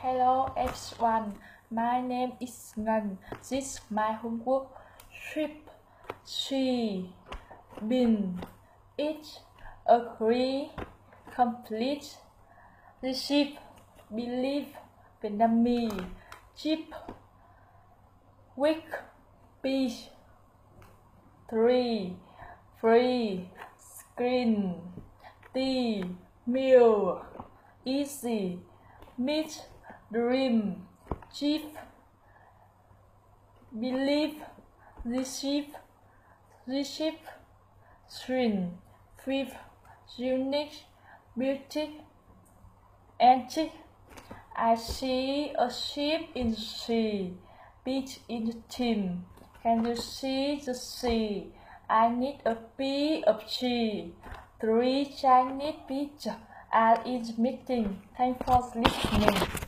Hello everyone, my name is Ngân. This is my homework. Trip, she, been, it, agree, complete, receive, believe, Vietnamese, chip, week, beach, tree, free, screen, tea, meal, easy, meet, dream, chief, believe, receive, string, fifth, unique, beauty, antique. I see a ship in the sea, beach in the team. Can you see the sea? I need a piece of cheese. 3 Chinese pizza are in the meeting. Thanks for listening.